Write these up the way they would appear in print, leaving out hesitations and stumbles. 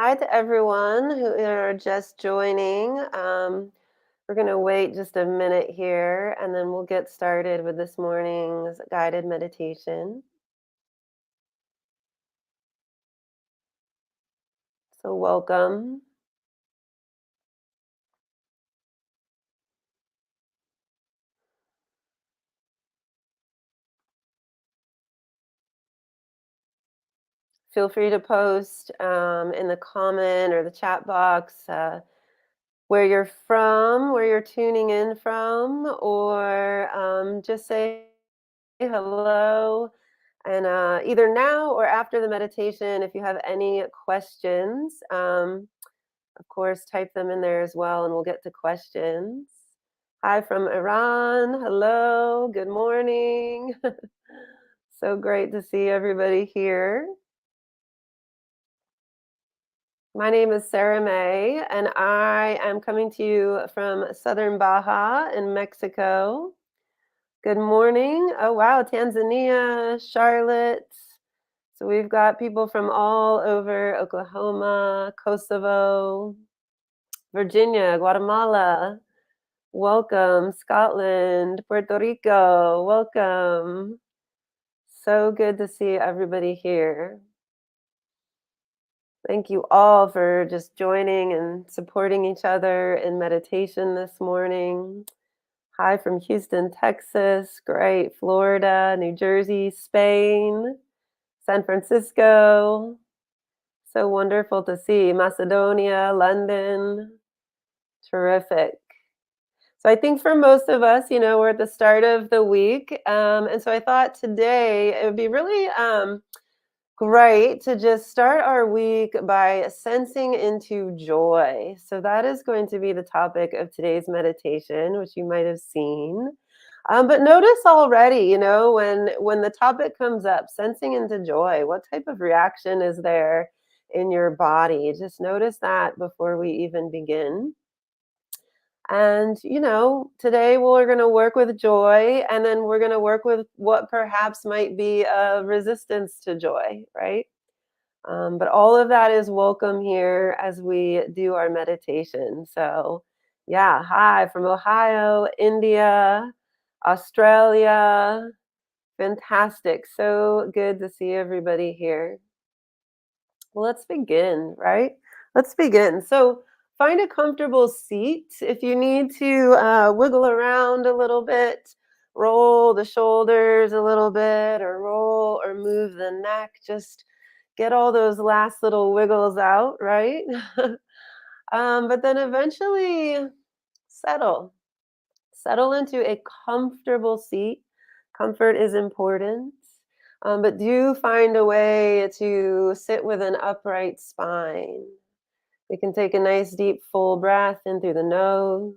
Hi to everyone who are just joining. We're going to wait just a minute here and then we'll get started with this morning's guided meditation. So, welcome. Feel free to post in the comment or the chat box where you're from, where you're tuning in from, or just say hello. And either now or after the meditation, if you have any questions, of course, type them in there as well, and we'll get to questions. Hi from Iran. Hello. Good morning. So great to see everybody here. My name is Sarah May, and I am coming to you from Southern Baja in Mexico. Good morning. Oh, wow. Tanzania, Charlotte. So we've got people from all over Oklahoma, Kosovo, Virginia, Guatemala. Welcome, Scotland, Puerto Rico. Welcome. So good to see everybody here. Thank you all for just joining and supporting each other in meditation this morning. Hi from Houston, Texas. Great. Florida, New Jersey, Spain, San Francisco. So wonderful to see. Macedonia, London. Terrific. So I think for most of us, we're at the start of the week. And so I thought today it would be really great to just start our week by sensing into joy. So that is going to be the topic of today's meditation, which you might have seen. But notice already, when the topic comes up, sensing into joy, what type of reaction is there in your body? Just notice that before we even begin. And, today we're going to work with joy, and then we're going to work with what perhaps might be a resistance to joy, right? But all of that is welcome here as we do our meditation. So, yeah, hi from Ohio, India, Australia. Fantastic. So good to see everybody here. Well, let's begin, right? Let's begin. So, find a comfortable seat. If you need to wiggle around a little bit, roll the shoulders a little bit, or roll or move the neck, just get all those last little wiggles out, right? But then eventually settle. Settle into a comfortable seat. Comfort is important. But do find a way to sit with an upright spine. We can take a nice deep full breath in through the nose.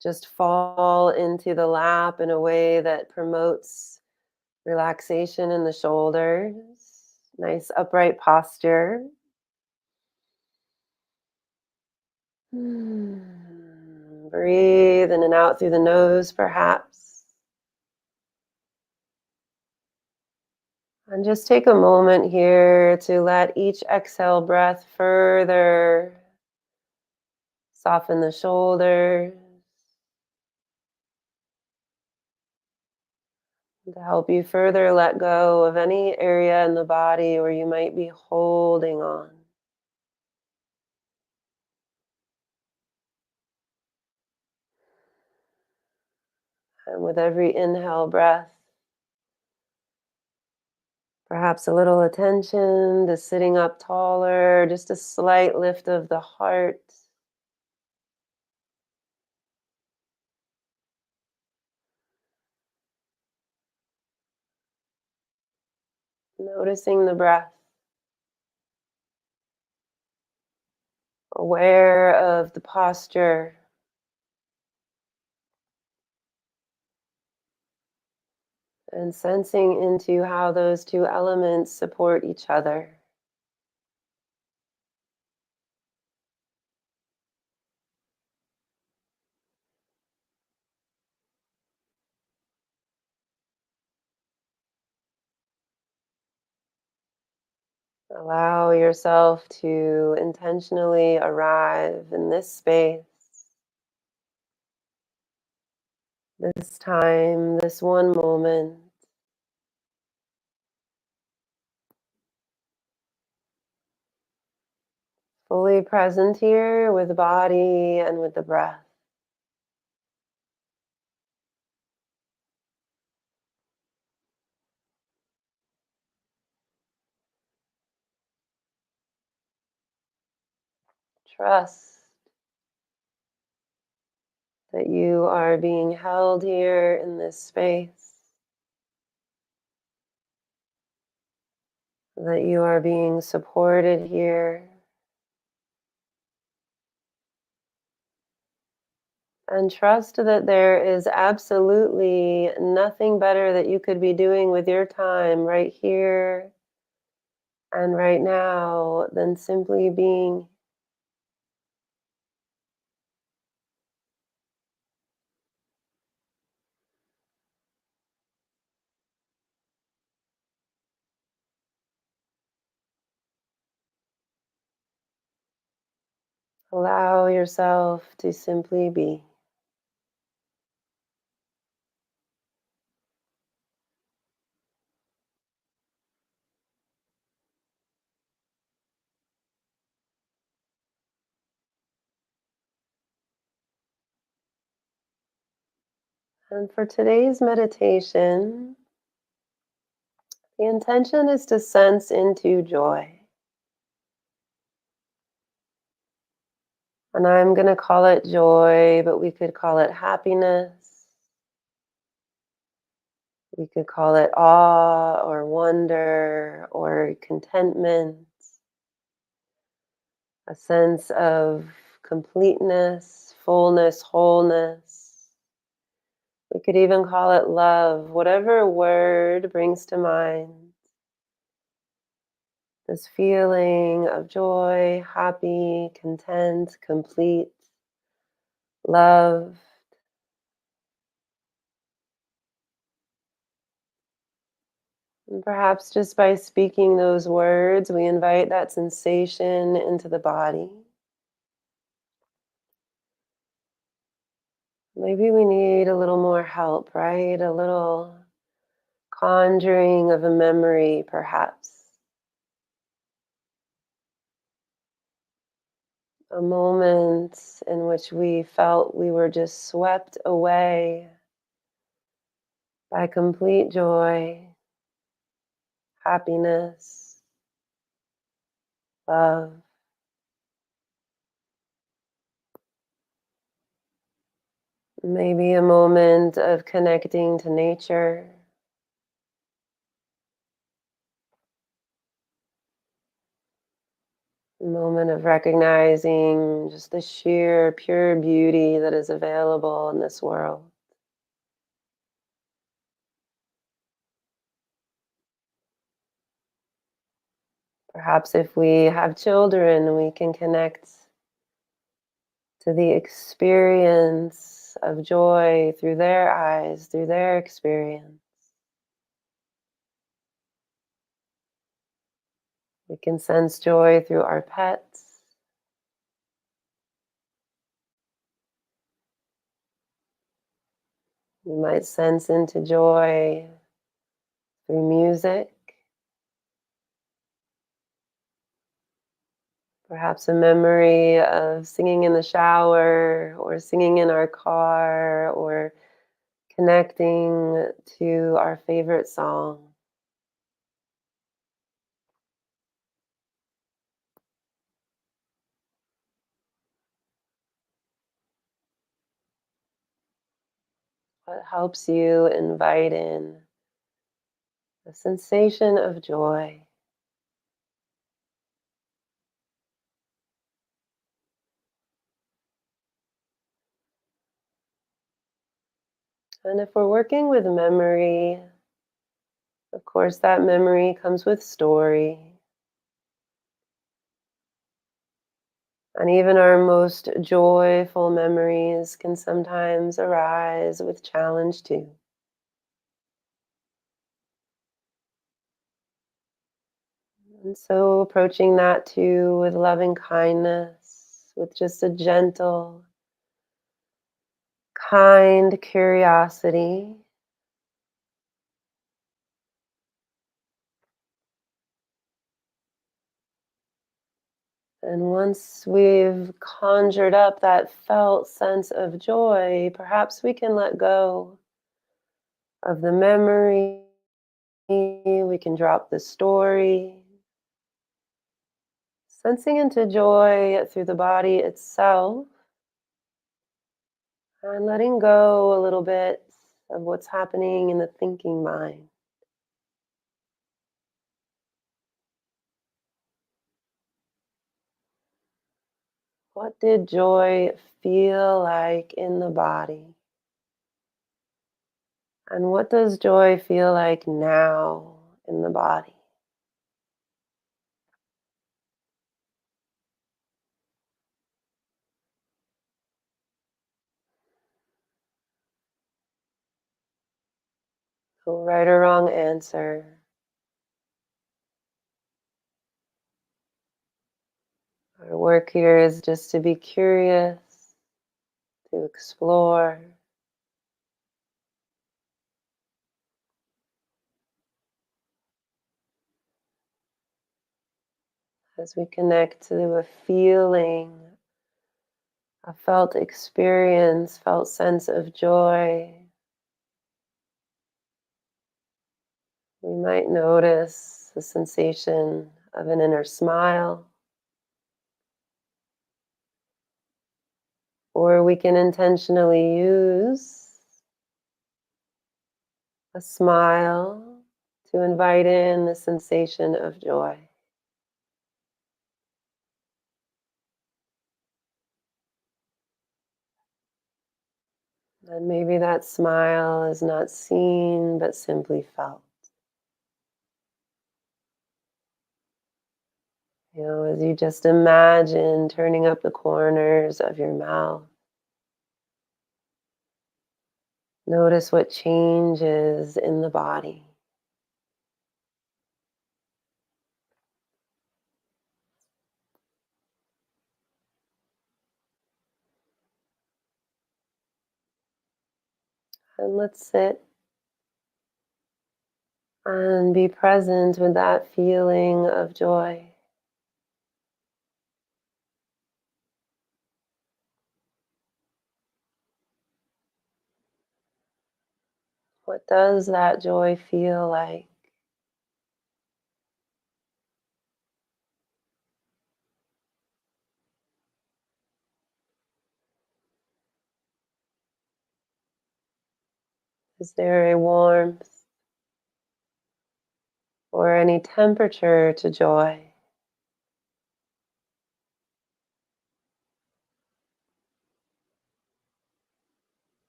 Just fall into the lap in a way that promotes relaxation in the shoulders. Nice upright posture. Breathe in and out through the nose, perhaps. And just take a moment here to let each exhale breath further soften the shoulders, to help you further let go of any area in the body where you might be holding on. And with every inhale breath, perhaps a little attention to sitting up taller, just a slight lift of the heart. Noticing the breath, aware of the posture, and sensing into how those two elements support each other. Allow yourself to intentionally arrive in this space, this time, this one moment, fully present here with the body and with the breath. Trust that you are being held here in this space, that you are being supported here, and trust that there is absolutely nothing better that you could be doing with your time right here and right now than simply being. Allow yourself to simply be. And for today's meditation, the intention is to sense into joy. And I'm going to call it joy, but we could call it happiness. We could call it awe or wonder or contentment, a sense of completeness, fullness, wholeness. We could even call it love, whatever word brings to mind this feeling of joy, happy, content, complete, love. And perhaps just by speaking those words, we invite that sensation into the body. Maybe we need a little more help, right? A little conjuring of a memory, perhaps. A moment in which we felt we were just swept away by complete joy, happiness, love. Maybe a moment of connecting to nature, a moment of recognizing just the sheer, pure beauty that is available in this world. Perhaps if we have children, we can connect to the experience of joy through their eyes, through their experience. We can sense joy through our pets. We might sense into joy through music, perhaps a memory of singing in the shower or singing in our car or connecting to our favorite song. What helps you invite in the sensation of joy? And if we're working with memory, of course, that memory comes with story. And even our most joyful memories can sometimes arise with challenge too. And so approaching that too with loving kindness, with just a gentle, kind curiosity. And once we've conjured up that felt sense of joy, perhaps we can let go of the memory. We can drop the story, sensing into joy through the body itself, and letting go a little bit of what's happening in the thinking mind. What did joy feel like in the body? And what does joy feel like now in the body? No right or wrong answer. Our work here is just to be curious, to explore, as we connect to a feeling, a felt experience, felt sense of joy. We might notice the sensation of an inner smile, or we can intentionally use a smile to invite in the sensation of joy. And maybe that smile is not seen but simply felt. You know, as you just imagine turning up the corners of your mouth, notice what changes in the body. And let's sit and be present with that feeling of joy. What does that joy feel like? Is there a warmth or any temperature to joy?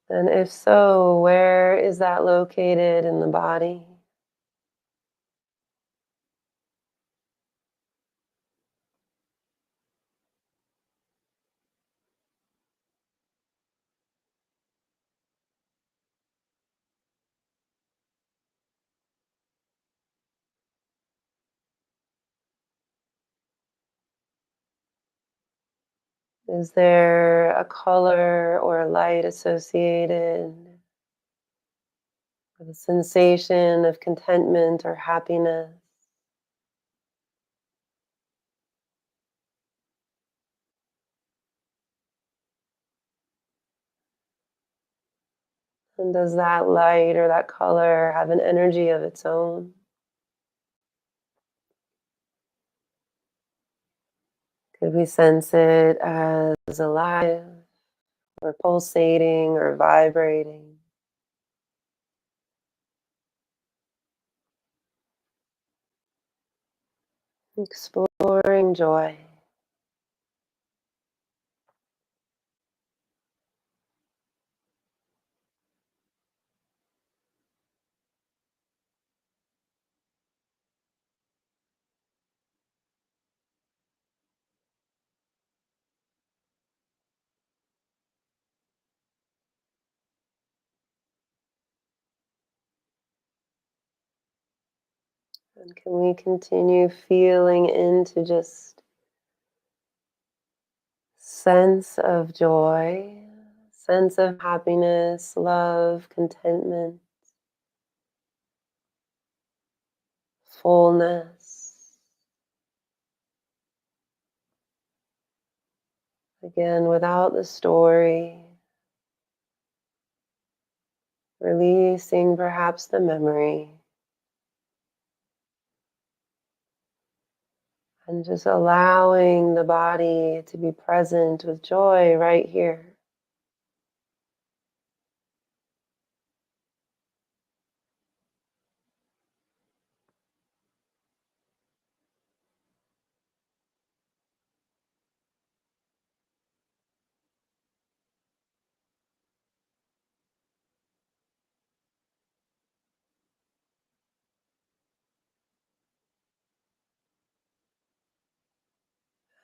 And if so, where is that located in the body? Is there a color or a light associated with a sensation of contentment or happiness? And does that light or that color have an energy of its own? Could we sense it as alive or pulsating or vibrating? Exploring joy. And can we continue feeling into just sense of joy, sense of happiness, love, contentment, fullness. Again, without the story, releasing perhaps the memory, and just allowing the body to be present with joy right here.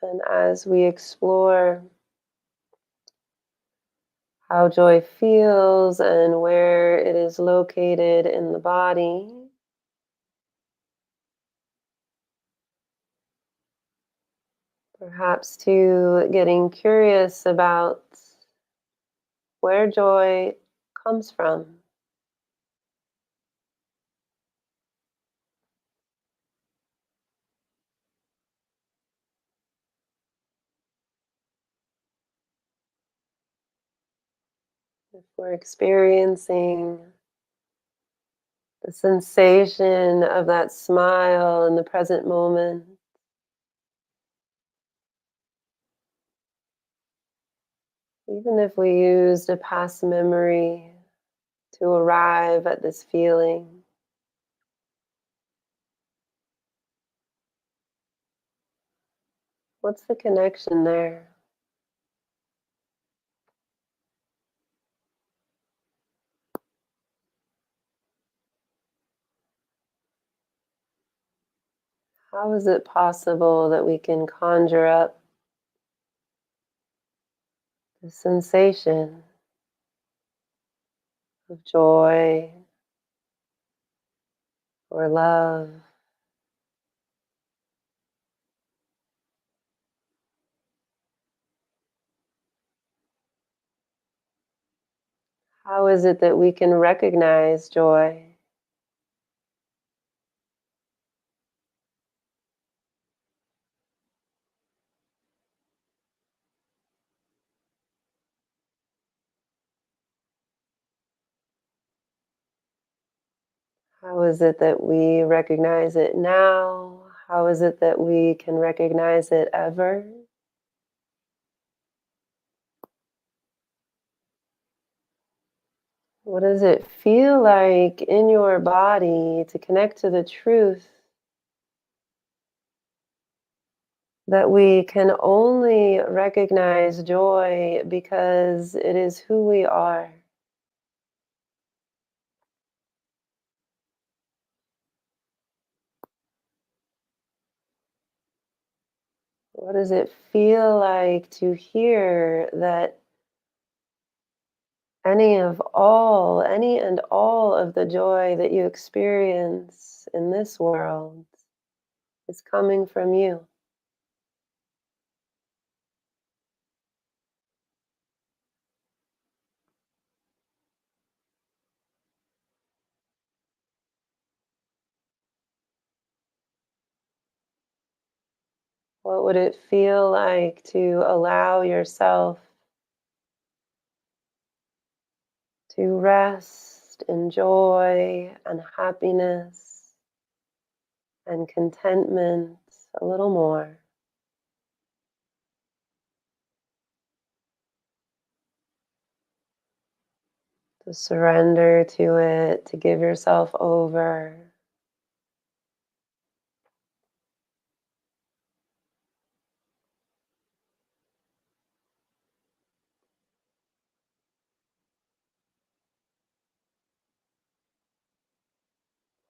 And as we explore how joy feels and where it is located in the body, perhaps too getting curious about where joy comes from. If we're experiencing the sensation of that smile in the present moment, even if we used a past memory to arrive at this feeling, what's the connection there? How is it possible that we can conjure up the sensation of joy or love? How is it that we can recognize joy? How is it that we recognize it now? How is it that we can recognize it ever? What does it feel like in your body to connect to the truth that we can only recognize joy because it is who we are? What does it feel like to hear that any and all of the joy that you experience in this world is coming from you? What would it feel like to allow yourself to rest in joy and happiness and contentment a little more? To surrender to it, to give yourself over.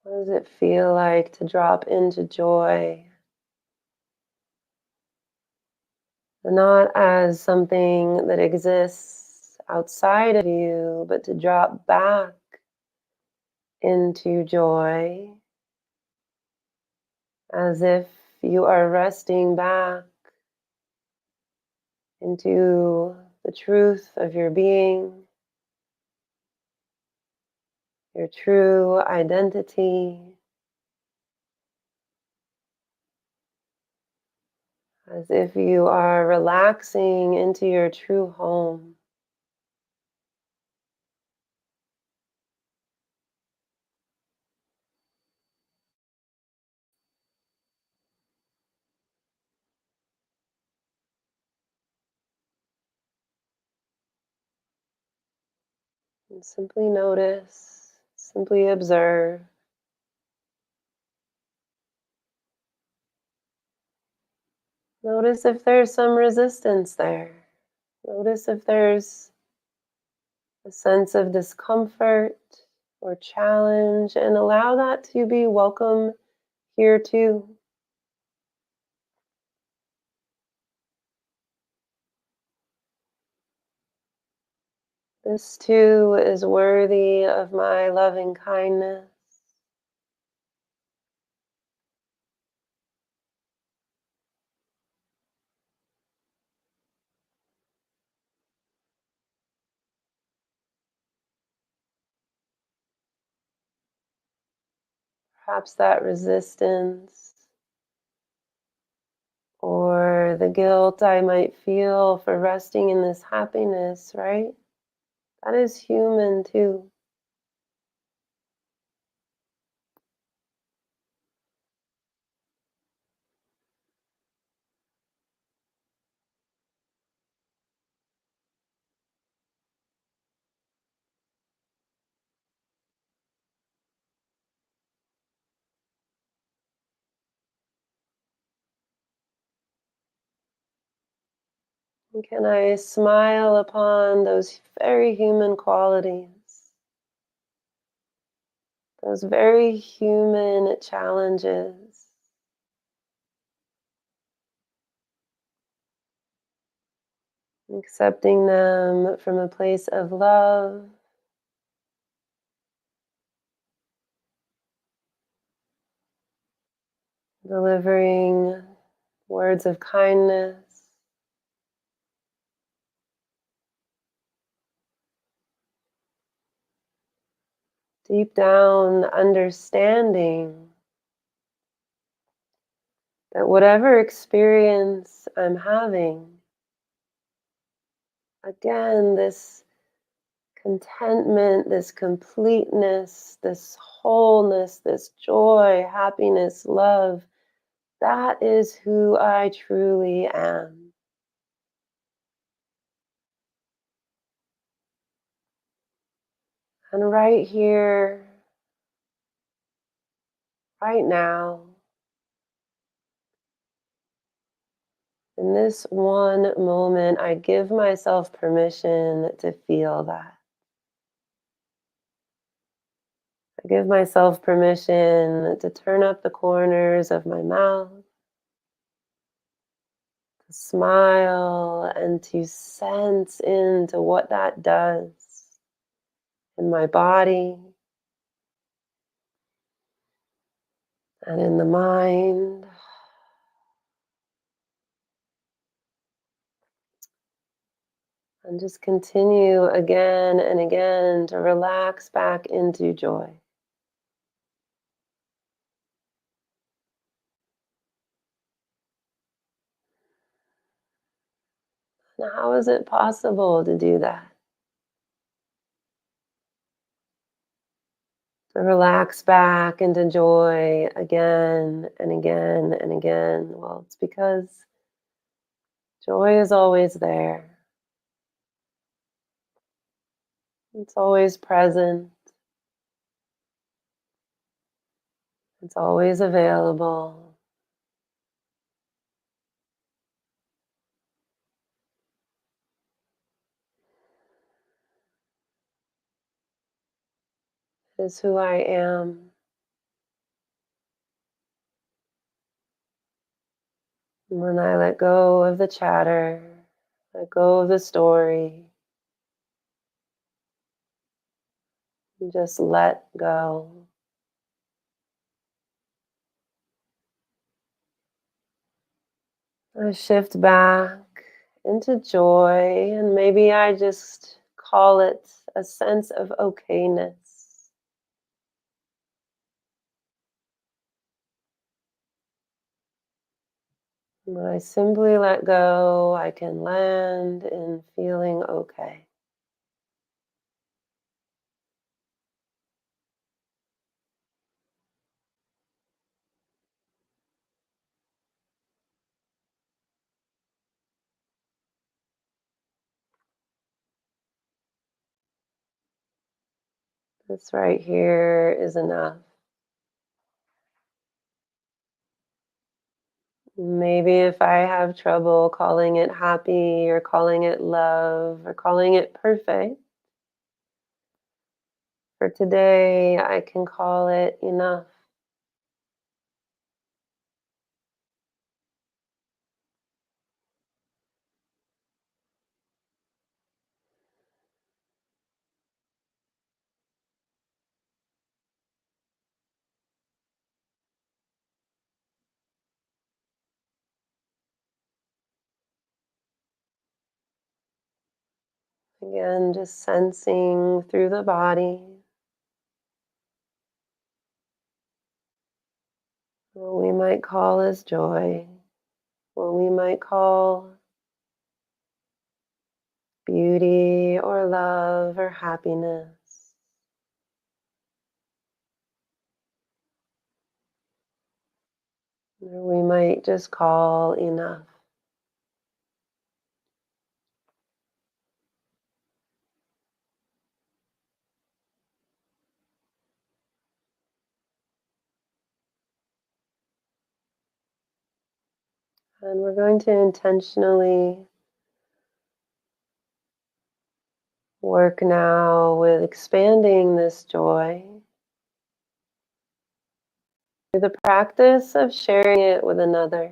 What does it feel like to drop into joy? Not as something that exists outside of you, but to drop back into joy as if you are resting back into the truth of your being, your true identity, as if you are relaxing into your true home. And simply notice, simply observe. Notice if there's some resistance there. Notice if there's a sense of discomfort or challenge, and allow that to be welcome here too. This too is worthy of my loving kindness. Perhaps that resistance or the guilt I might feel for resting in this happiness, right? That is human too. And can I smile upon those very human qualities, those very human challenges, accepting them from a place of love, delivering words of kindness, deep down understanding that whatever experience I'm having, again, this contentment, this completeness, this wholeness, this joy, happiness, love, that is who I truly am. And right here, right now, in this one moment, I give myself permission to feel that. I give myself permission to turn up the corners of my mouth, to smile, and to sense into what that does in my body and in the mind. And just continue again and again to relax back into joy. Now, how is it possible to do that? To relax back into joy again and again and again? Well, it's because joy is always there. It's always present. It's always available. It is who I am. When I let go of the chatter, let go of the story, and just let go. I shift back into joy, and maybe I just call it a sense of okayness. When I simply let go, I can land in feeling okay. This right here is enough. Maybe if I have trouble calling it happy or calling it love or calling it perfect, for today I can call it enough. Again, just sensing through the body what we might call as joy, what we might call beauty or love or happiness. Or we might just call enough. And we're going to intentionally work now with expanding this joy through the practice of sharing it with another.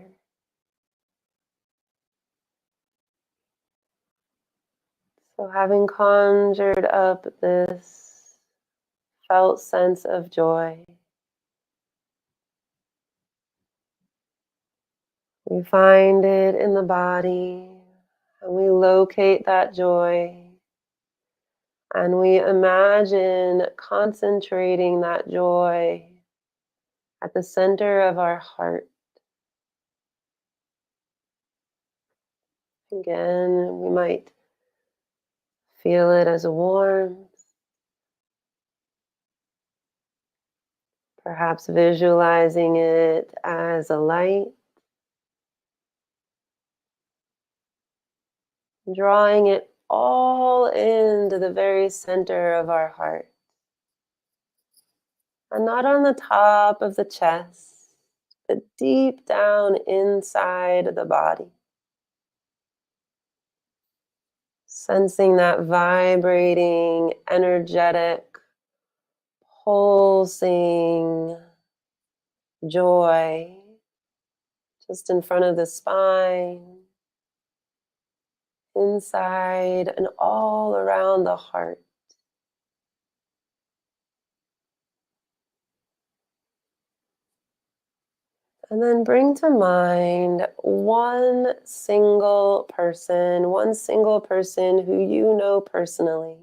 So, having conjured up this felt sense of joy, we find it in the body and we locate that joy and we imagine concentrating that joy at the center of our heart. Again, we might feel it as a warmth, perhaps visualizing it as a light, drawing it all into the very center of our heart. And not on the top of the chest, but deep down inside the body. Sensing that vibrating, energetic, pulsing joy just in front of the spine, inside and all around the heart. And then bring to mind one single person who you know personally,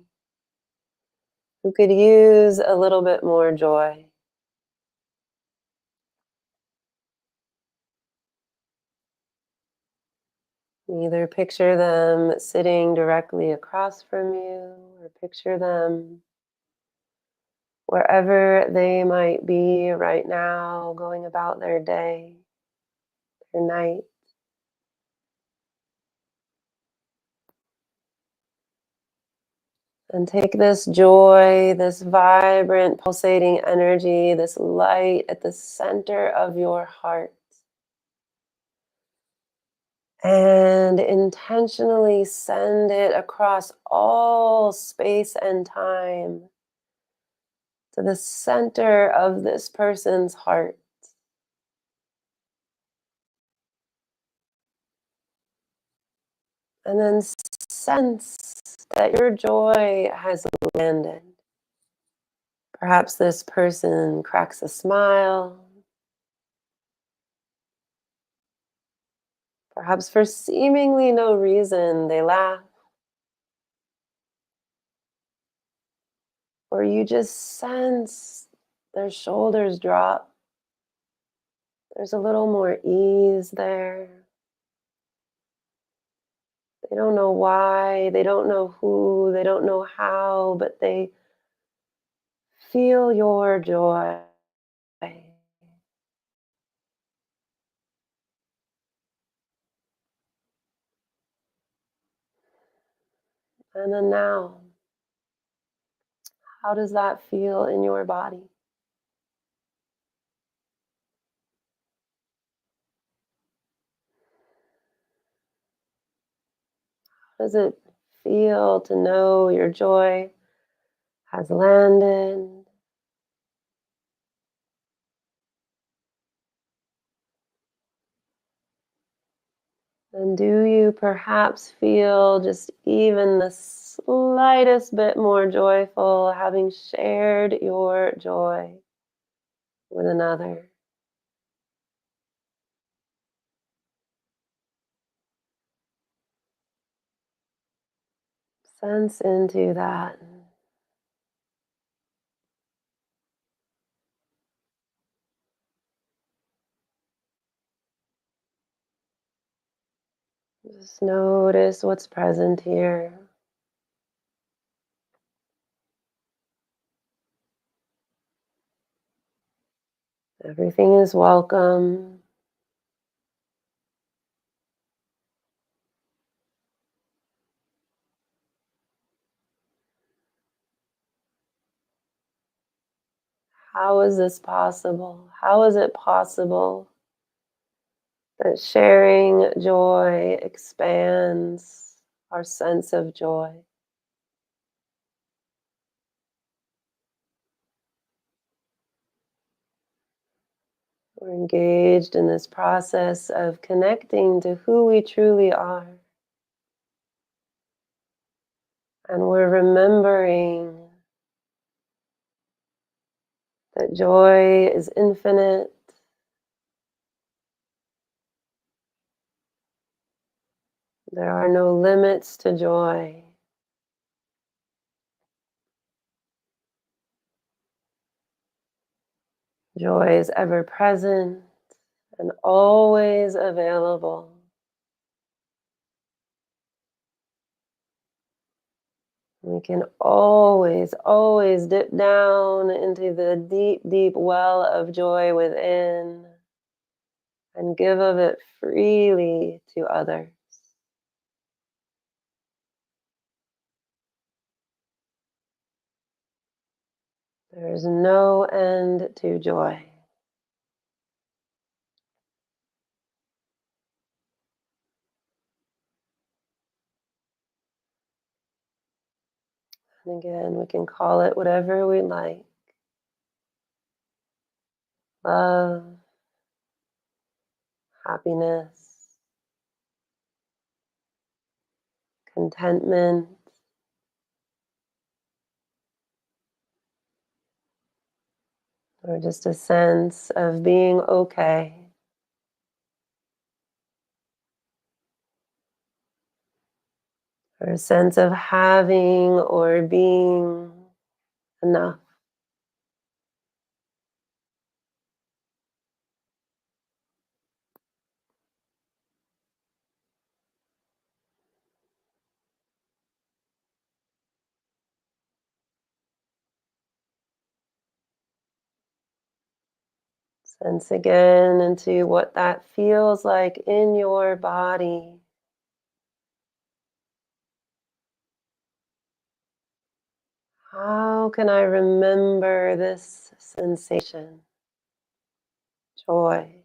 who could use a little bit more joy. Either picture them sitting directly across from you, or picture them wherever they might be right now, going about their day, their night. And take this joy, this vibrant, pulsating energy, this light at the center of your heart, and intentionally send it across all space and time to the center of this person's heart. And then sense that your joy has landed. Perhaps this person cracks a smile. Perhaps for seemingly no reason, they laugh, or you just sense their shoulders drop. There's a little more ease there. They don't know why, they don't know who, they don't know how, but they feel your joy. And then now, how does that feel in your body? How does it feel to know your joy has landed? And do you perhaps feel just even the slightest bit more joyful having shared your joy with another? Sense into that. Just notice what's present here. Everything is welcome. How is this possible? How is it possible that sharing joy expands our sense of joy? We're engaged in this process of connecting to who we truly are. And we're remembering that joy is infinite. There are no limits to joy. Joy is ever present and always available. We can always, always dip down into the deep, deep well of joy within and give of it freely to others. There's no end to joy. And again, we can call it whatever we like: love, happiness, contentment, or just a sense of being okay, or a sense of having or being enough. Sense again into what that feels like in your body. How can I remember this sensation? Joy.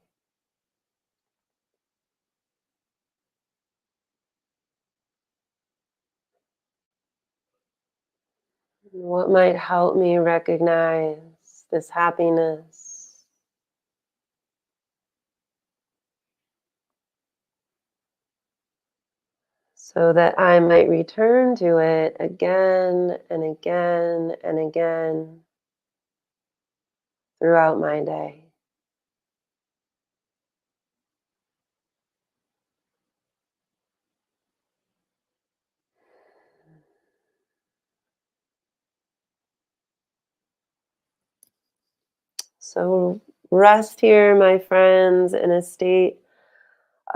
What might help me recognize this happiness? So that I might return to it again and again and again throughout my day. So rest here, my friends, in a state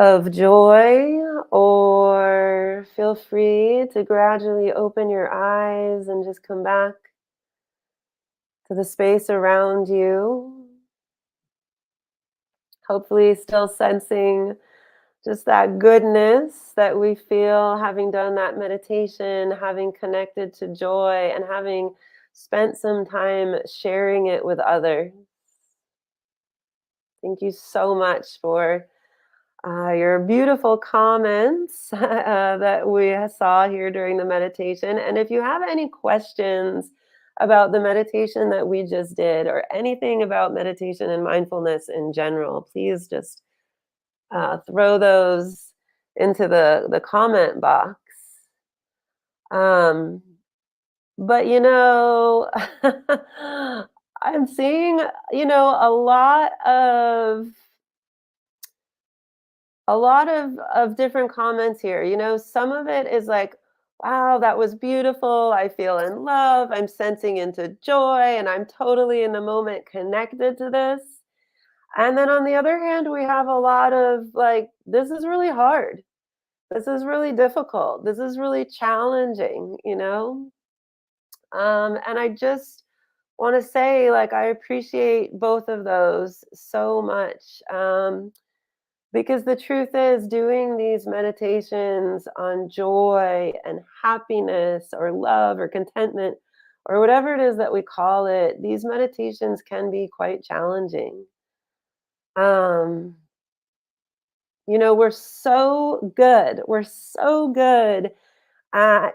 of joy, or feel free to gradually open your eyes and just come back to the space around you. Hopefully, still sensing just that goodness that we feel having done that meditation, having connected to joy, and having spent some time sharing it with others. Thank you so much for your beautiful comments that we saw here during the meditation. And if you have any questions about the meditation that we just did, or anything about meditation and mindfulness in general, please just throw those into the comment box. Um, but I'm seeing, a lot of different comments here. Some of it is like, wow, that was beautiful. I feel in love. I'm sensing into joy, and I'm totally in the moment connected to this. And then on the other hand, we have a lot of like, this is really hard. This is really difficult. This is really challenging. And I just want to say, like, I appreciate both of those so much. Because the truth is, doing these meditations on joy and happiness or love or contentment or whatever it is that we call it, these meditations can be quite challenging. Um, we're so good. We're so good at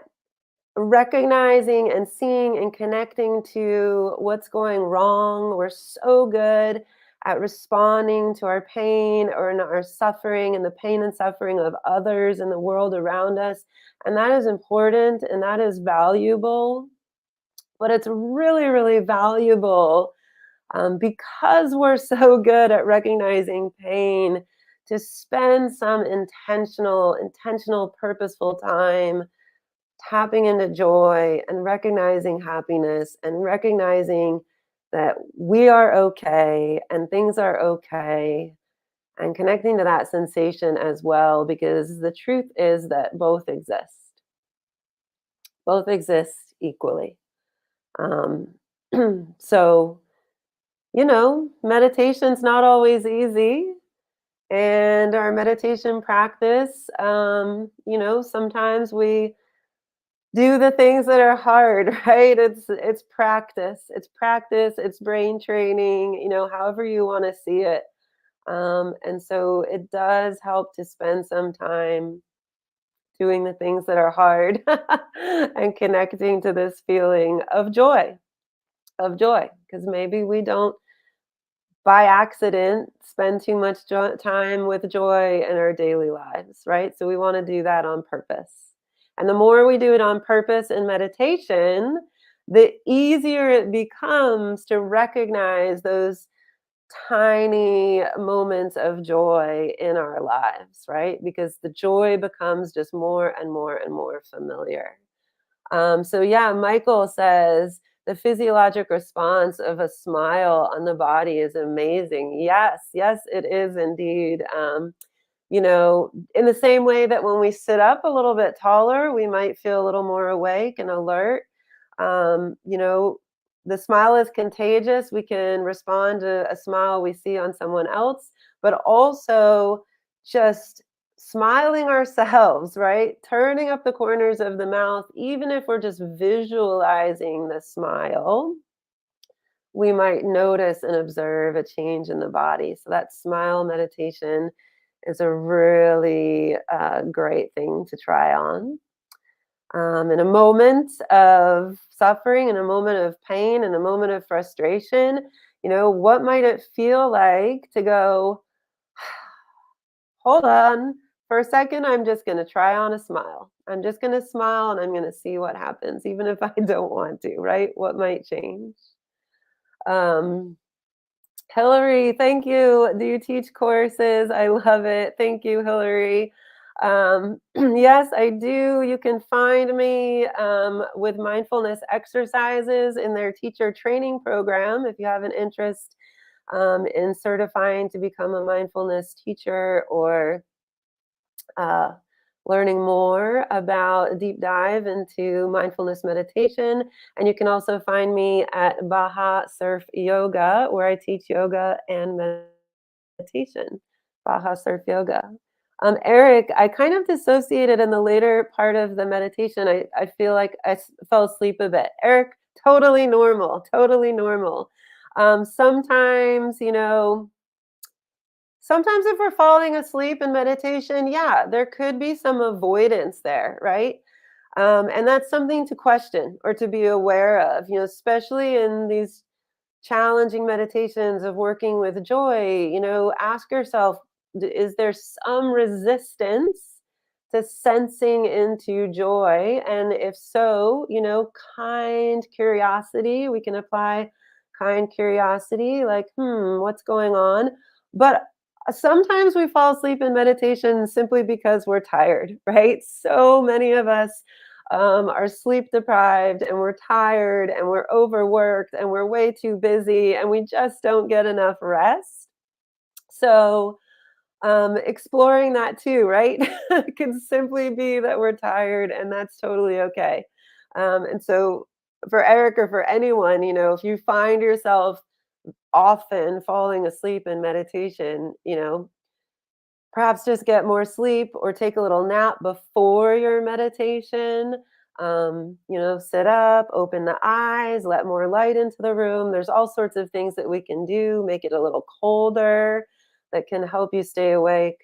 recognizing and seeing and connecting to what's going wrong. We're so good at responding to our pain or in our suffering and the pain and suffering of others in the world around us. And that is important and that is valuable. But it's really, really valuable because we're so good at recognizing pain to spend some intentional, purposeful time tapping into joy and recognizing happiness and recognizing that we are okay and things are okay, and connecting to that sensation as well, because the truth is that both exist equally. um, so meditation's not always easy, and our meditation practice, sometimes we do the things that are hard, right? It's practice. It's practice, it's brain training, however you want to see it. And so it does help to spend some time doing the things that are hard and connecting to this feeling of joy, because maybe we don't by accident spend too much time with joy in our daily lives, right? So we want to do that on purpose. And the more we do it on purpose in meditation, the easier it becomes to recognize those tiny moments of joy in our lives, right? Because the joy becomes just more and more and more familiar. So yeah, Michael says the physiologic response of a smile on the body is amazing. Yes, yes, it is indeed. In the same way that when we sit up a little bit taller, we might feel a little more awake and alert. Um, you know, the smile is contagious. We can respond to a smile we see on someone else, but also just smiling ourselves, right? Turning up the corners of the mouth, even if we're just visualizing the smile, we might notice and observe a change in the body. So that smile meditation is a really great thing to try on. In a moment of suffering, in a moment of pain, in a moment of frustration, what might it feel like to go, hold on, for a second, I'm just going to try on a smile. I'm just going to smile and I'm going to see what happens, even if I don't want to, right? What might change? Um, Hillary, thank you. Do you teach courses? I love it. Thank you, Hillary. Yes, I do. You can find me with mindfulness exercises in their teacher training program if you have an interest in certifying to become a mindfulness teacher or uh, learning more about a deep dive into mindfulness meditation. And you can also find me at Baha Surf Yoga, where I teach yoga and meditation. Baha Surf Yoga. Eric, I kind of dissociated in the later part of the meditation. I feel like fell asleep a bit. Eric, totally normal, totally normal. Sometimes, sometimes if we're falling asleep in meditation, yeah, there could be some avoidance there, right? And that's something to question or to be aware of, especially in these challenging meditations of working with joy. Ask yourself, is there some resistance to sensing into joy? And if so, kind curiosity, we can apply kind curiosity, like, what's going on? But sometimes we fall asleep in meditation simply because we're tired, right? So many of us are sleep deprived and we're tired and we're overworked and we're way too busy and we just don't get enough rest. So, exploring that too, right? It can simply be that we're tired and that's totally okay. And so, for Eric or for anyone, if you find yourself often falling asleep in meditation, perhaps just get more sleep or take a little nap before your meditation. Sit up, open the eyes, let more light into the room. There's all sorts of things that we can do, make it a little colder that can help you stay awake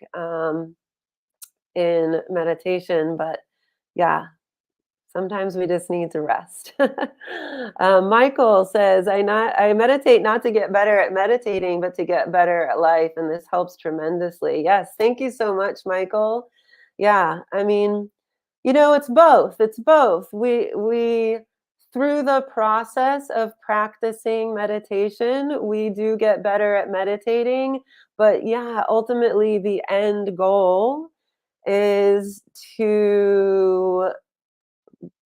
in meditation. But yeah, sometimes we just need to rest. Michael says, I meditate not to get better at meditating, but to get better at life, and this helps tremendously. Yes, thank you so much, Michael. Yeah, I mean, it's both. It's both. We through the process of practicing meditation, we do get better at meditating, but yeah, ultimately the end goal is to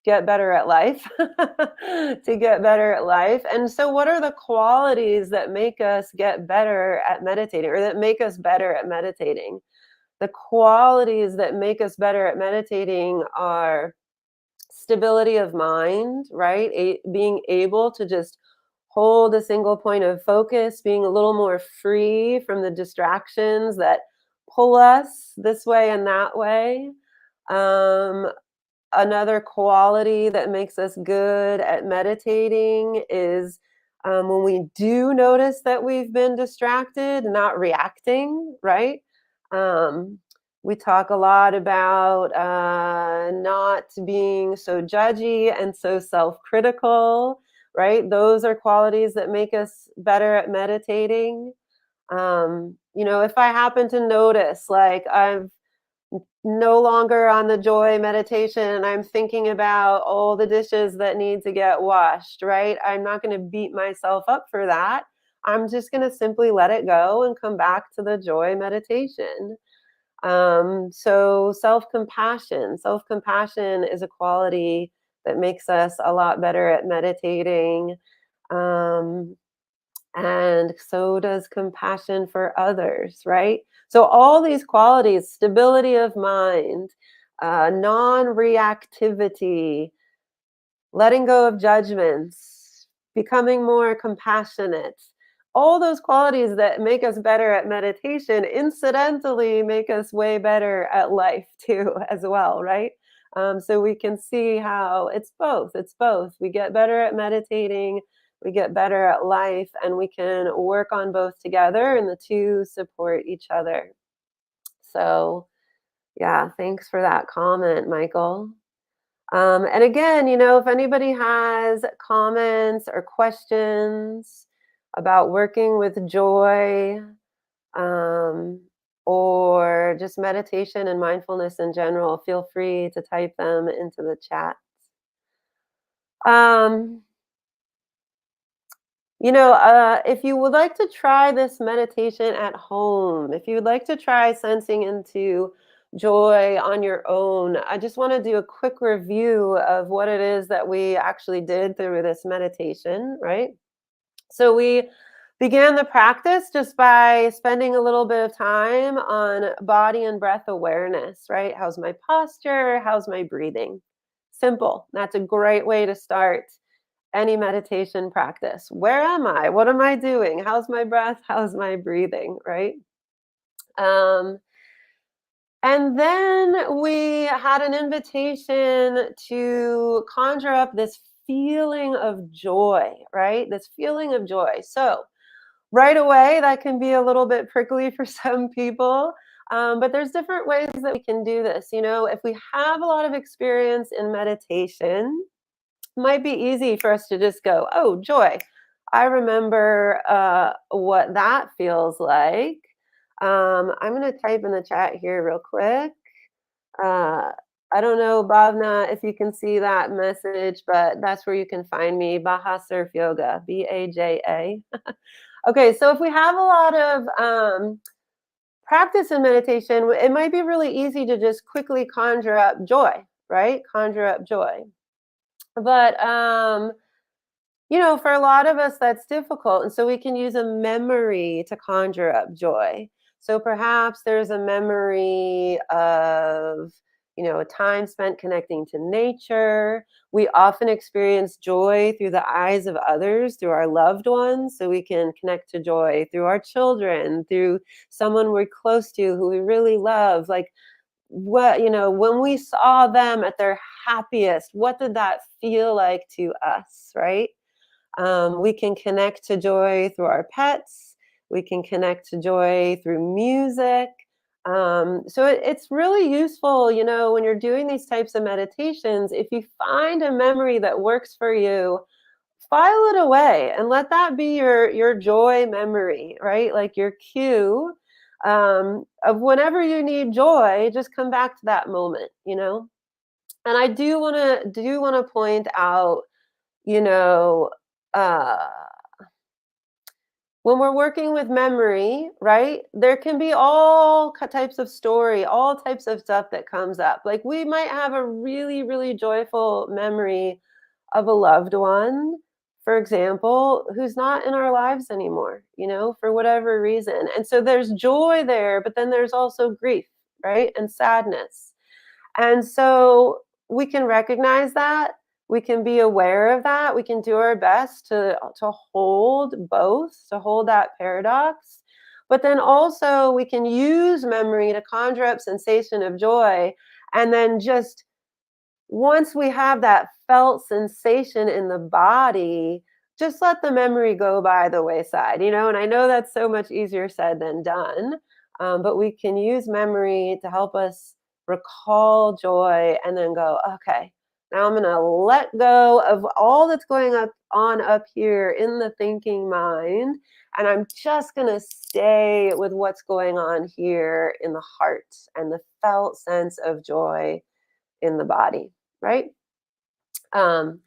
get better at life, to get better at life. And so, what are the qualities that make us get better at meditating or that make us better at meditating? The qualities that make us better at meditating are stability of mind, right? Being able to just hold a single point of focus, being a little more free from the distractions that pull us this way and that way. Um, Another quality that makes us good at meditating is when we do notice that we've been distracted, not reacting, right? Um, we talk a lot about not being so judgy and so self critical, right? Those are qualities that make us better at meditating. If I happen to notice, like, I've no longer on the joy meditation and I'm thinking about all the dishes that need to get washed, right? I'm not going to beat myself up for that. I'm just going to simply let it go and come back to the joy meditation. So self compassion is a quality that makes us a lot better at meditating. Um, and so does compassion for others, right? So, all these qualities, stability of mind, non reactivity, letting go of judgments, becoming more compassionate, all those qualities that make us better at meditation incidentally make us way better at life too, as well, right? So we can see how it's both. It's both. We get better at meditating, we get better at life, and we can work on both together, and the two support each other. So, yeah, thanks for that comment, Michael. And again, if anybody has comments or questions about working with joy, um, or just meditation and mindfulness in general, feel free to type them into the chat. Um, if you would like to try this meditation at home, if you would like to try sensing into joy on your own, I just want to do a quick review of what it is that we actually did through this meditation, right? So we Began the practice just by spending a little bit of time on body and breath awareness, right? How's my posture? How's my breathing? Simple. That's a great way to start any meditation practice. Where am I? What am I doing? How's my breath? How's my breathing, right? Um, and then we had an invitation to conjure up this feeling of joy, right? This feeling of joy. So, right away, that can be a little bit prickly for some people, but there's different ways that we can do this. If we have a lot of experience in meditation, it might be easy for us to just go, "Oh, joy. I remember what that feels like." I'm going to type in the chat here real quick. Uh, I don't know, Bhavna, if you can see that message, but that's where you can find me, Baja Surf Yoga, Baja. Okay, so if we have a lot of practice in meditation, it might be really easy to just quickly conjure up joy, right? Conjure up joy. But for a lot of us, that's difficult. And so we can use a memory to conjure up joy. So perhaps there's a memory of, a time spent connecting to nature. We often experience joy through the eyes of others, through our loved ones. So we can connect to joy through our children, through someone we're close to who we really love. Like, when we saw them at their happiest, what did that feel like to us, right? We can connect to joy through our pets. We can connect to joy through music. So it's really useful, when you're doing these types of meditations, if you find a memory that works for you, file it away and let that be your joy memory, right? Like your cue of whenever you need joy, just come back to that moment. And I do want to point out, you know, uh, when we're working with memory, right, there can be all types of story, all types of stuff that comes up. Like we might have a really, really joyful memory of a loved one, for example, who's not in our lives anymore, for whatever reason. And so there's joy there, but then there's also grief, right, and sadness. And so we can recognize that. We can be aware of that. We can do our best to hold both, to hold that paradox. But then also we can use memory to conjure up sensation of joy. And then just once we have that felt sensation in the body, just let the memory go by the wayside. And I know that's so much easier said than done, but we can use memory to help us recall joy and then go, okay, now I'm going to let go of all that's going on up here in the thinking mind. And I'm just going to stay with what's going on here in the heart and the felt sense of joy in the body, right? Um,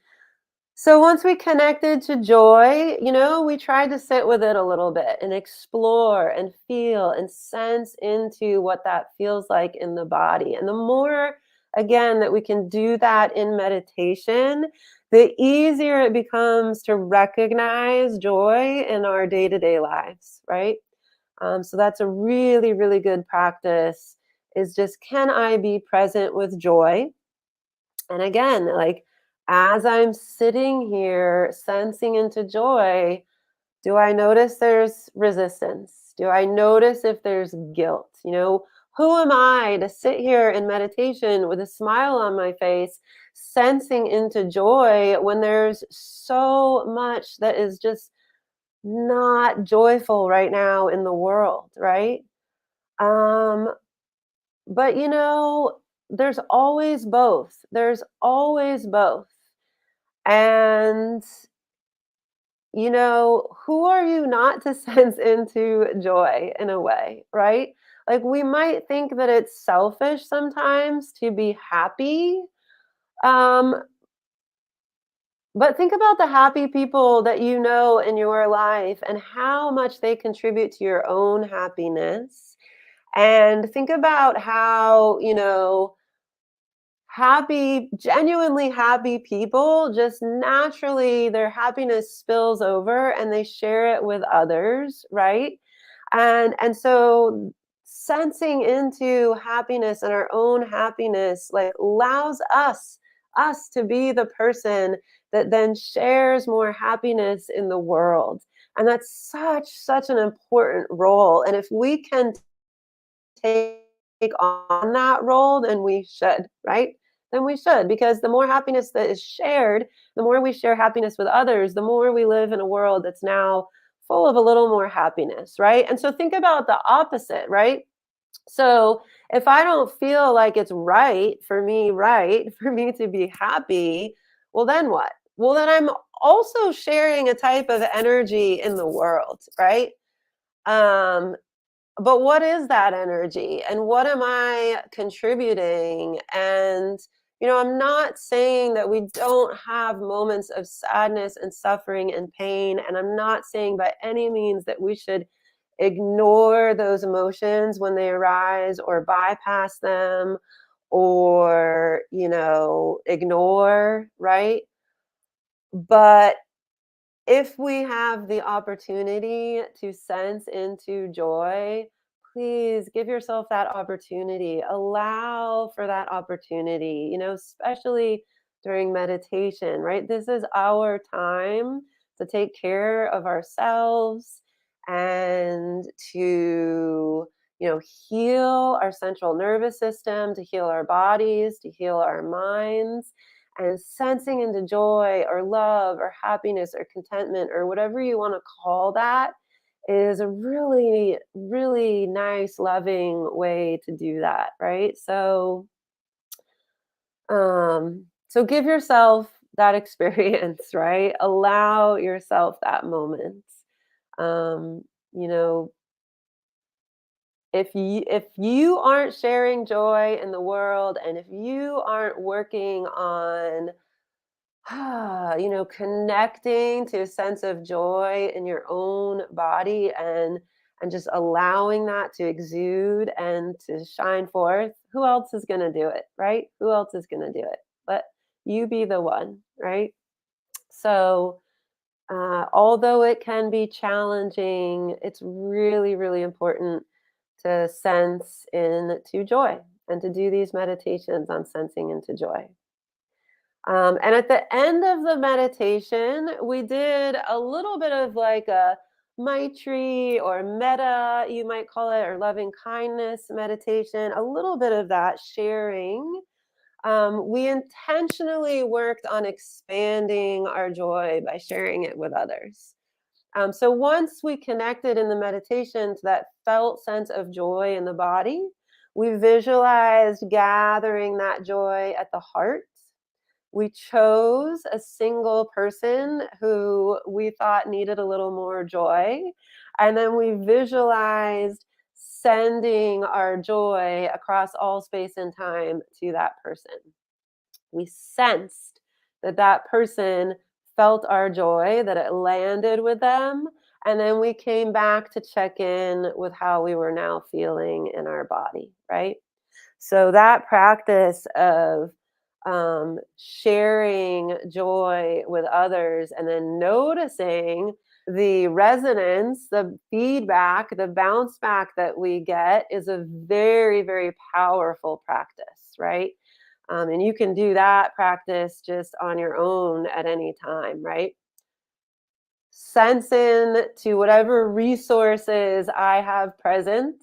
so once we connected to joy, we tried to sit with it a little bit and explore and feel and sense into what that feels like in the body. And the more, again, that we can do that in meditation, the easier it becomes to recognize joy in our day-to-day lives, right? So that's a really, really good practice is just, can I be present with joy? And again, like as I'm sitting here sensing into joy, do I notice there's resistance? Do I notice if there's guilt? Who am I to sit here in meditation with a smile on my face, sensing into joy when there's so much that is just not joyful right now in the world, right? Um, but there's always both. There's always both. And who are you not to sense into joy in a way, right? Like we might think that it's selfish sometimes to be happy. Um, but think about the happy people that you know in your life and how much they contribute to your own happiness. And think about happy, genuinely happy people just naturally their happiness spills over and they share it with others, right? And so sensing into happiness and our own happiness like allows us to be the person that then shares more happiness in the world. And that's such an important role. And if we can take on that role, then we should, right? Then we should, because the more happiness that is shared, the more we share happiness with others, the more we live in a world that's now full of a little more happiness, right? And so think about the opposite, right? So if I don't feel like it's right for me to be happy, well, then what? Well, then I'm also sharing a type of energy in the world, right? Um, but what is that energy and what am I contributing? And, I'm not saying that we don't have moments of sadness and suffering and pain. And I'm not saying by any means that we should ignore those emotions when they arise or bypass them or, ignore, right? But if we have the opportunity to sense into joy, please give yourself that opportunity. Allow for that opportunity, especially during meditation, right? This is our time to take care of ourselves and to, heal our central nervous system, to heal our bodies, to heal our minds and sensing into joy or love or happiness or contentment or whatever you want to call that is a really, really nice, loving way to do that, right? So give yourself that experience, right? Allow yourself that moment. Um, you know, if you aren't sharing joy in the world and if you aren't working on connecting to a sense of joy in your own body and just allowing that to exude and to shine forth. Who else is going to do it, right? Who else is going to do it? Let you be the one, right? So, although it can be challenging, it's really, really important to sense into joy and to do these meditations on sensing into joy. And at the end of the meditation, we did a little bit of like a Maitri or metta, you might call it, or loving kindness meditation, a little bit of that sharing. We intentionally worked on expanding our joy by sharing it with others. So once we connected in the meditation to that felt sense of joy in the body, we visualized gathering that joy at the heart. We chose a single person who we thought needed a little more joy. And then we visualized sending our joy across all space and time to that person. We sensed that that person felt our joy, that it landed with them. And then we came back to check in with how we were now feeling in our body, right? So that practice of sharing joy with others and then noticing the resonance, the feedback, the bounce back that we get is a very, very powerful practice, right? And you can do that practice just on your own at any time, right? Sense in to whatever resources I have present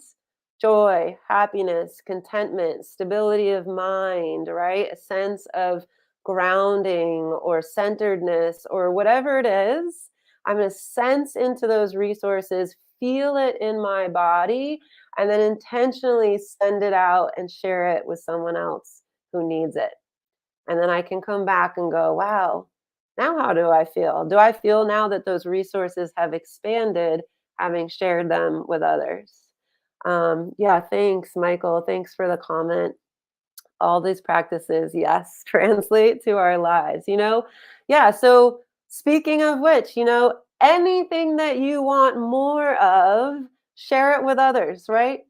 joy, happiness, contentment, stability of mind, right? A sense of grounding or centeredness or whatever it is. I'm going to sense into those resources, feel it in my body, and then intentionally send it out and share it with someone else who needs it. And then I can come back and go, wow, now how do I feel? Do I feel now that those resources have expanded, having shared them with others? Yeah, thanks, Michael. Thanks for the comment. All these practices, yes, translate to our lives. Yeah, so speaking of which, anything that you want more of, share it with others, right?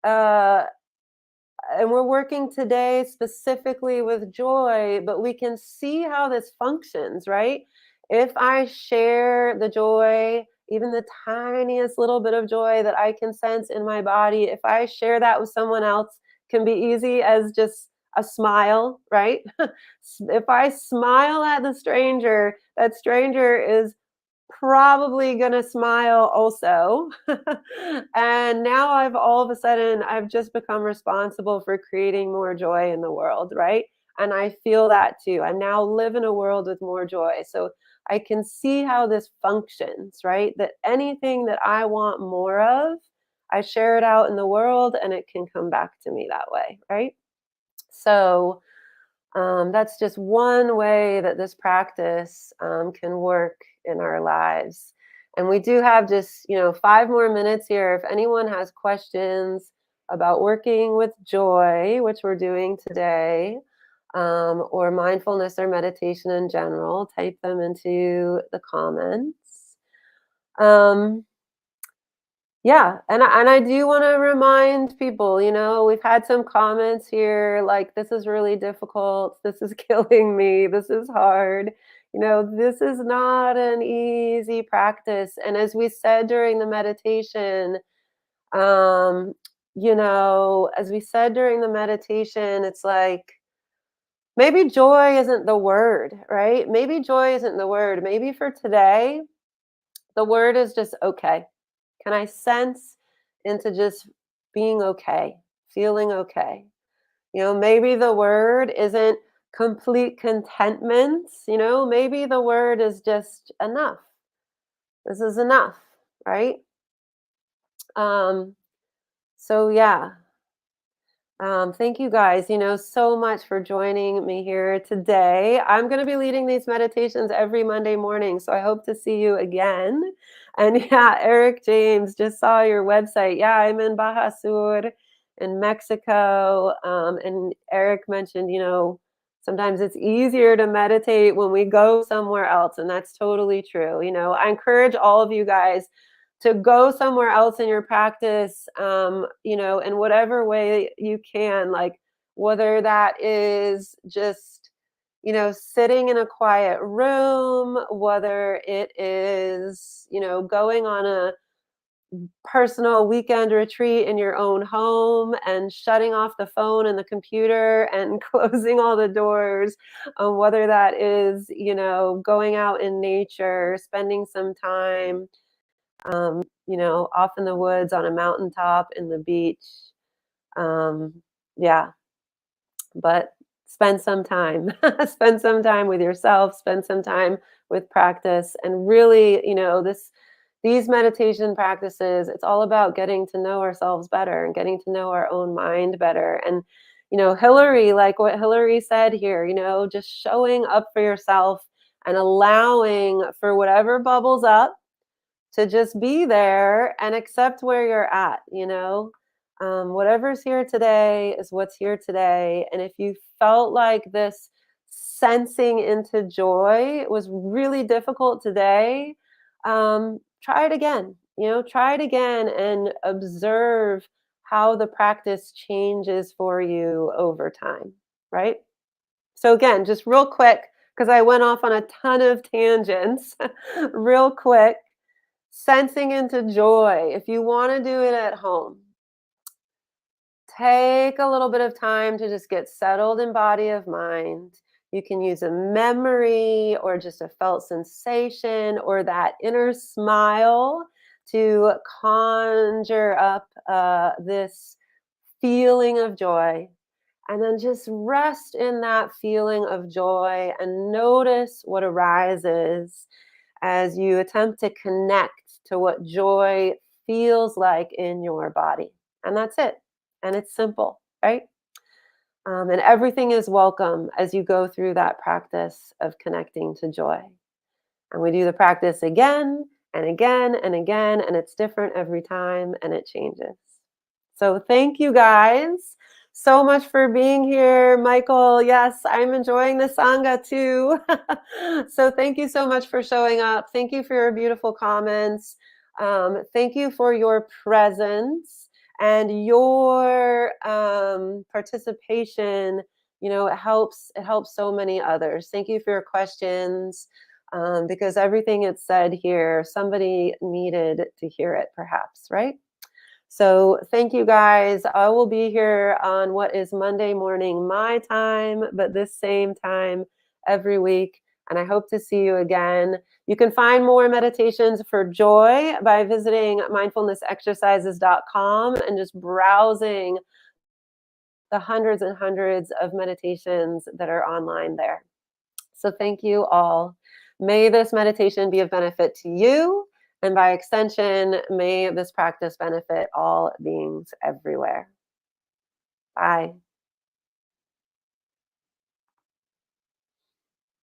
Uh, And we're working today specifically with joy, but we can see how this functions, right? If I share the joy, even the tiniest little bit of joy that I can sense in my body, if I share that with someone else, can be easy as just a smile, right? If I smile at the stranger, that stranger is probably gonna smile also. And now I've all of a sudden I've just become responsible for creating more joy in the world, right? And I feel that too. I now live in a world with more joy. So I can see how this functions, right? That anything that I want more of, I share it out in the world and it can come back to me that way, right? So that's just one way that this practice can work in our lives. And we do have just, 5 more minutes here. If anyone has questions about working with joy, which we're doing today, or mindfulness or meditation in general, type them into the comments. Um, yeah, and I do wanna remind people, we've had some comments here like, "This is really difficult. This is killing me. This is hard." This is not an easy practice, and as we said during the meditation, um, as we said during the meditation, it's like, maybe joy isn't the word, right? Maybe joy isn't the word. Maybe for today, the word is just okay. Can I sense into just being okay, feeling okay? Maybe the word isn't complete contentment, maybe the word is just enough. This is enough, right? Um, so yeah, thank you guys, so much for joining me here today. I'm going to be leading these meditations every Monday morning, so I hope to see you again. And yeah, Eric James, just saw your website. Yeah, I'm in Baja Sur in Mexico. And Eric mentioned, sometimes it's easier to meditate when we go somewhere else, and that's totally true. I encourage all of you guys to go somewhere else in your practice, in whatever way you can, like whether that is just, sitting in a quiet room, whether it is, going on a personal weekend retreat in your own home and shutting off the phone and the computer and closing all the doors, whether that is, going out in nature, spending some time off in the woods on a mountaintop in the beach. Um, yeah, but spend some time, spend some time with yourself, spend some time with practice, and really, these meditation practices, it's all about getting to know ourselves better and getting to know our own mind better. And Hillary, like what Hillary said here, just showing up for yourself and allowing for whatever bubbles up to just be there and accept where you're at. Whatever's here today is what's here today. And if you felt like this sensing into joy was really difficult today, try it again. Try it again and observe how the practice changes for you over time, right? So again, just real quick, because I went off on a ton of tangents, real quick. Sensing into joy. If you want to do it at home, take a little bit of time to just get settled in body of mind. You can use a memory or just a felt sensation or that inner smile to conjure up this feeling of joy. And then just rest in that feeling of joy and notice what arises as you attempt to connect to what joy feels like in your body. And that's it. And it's simple, right? And everything is welcome as you go through that practice of connecting to joy. And we do the practice again and again and again, and it's different every time and it changes. So thank you guys so much for being here. Michael, yes, I'm enjoying the Sangha too. So thank you so much for showing up. Thank you for your beautiful comments. Thank you for your presence. And your participation, it helps so many others. Thank you for your questions, because everything it said here, somebody needed to hear it, perhaps, right? So thank you guys. I will be here on what is Monday morning my time, but this same time every week. And I hope to see you again. You can find more meditations for joy by visiting mindfulnessexercises.com and just browsing the hundreds and hundreds of meditations that are online there. So thank you all. May this meditation be of benefit to you. And by extension, may this practice benefit all beings everywhere. Bye.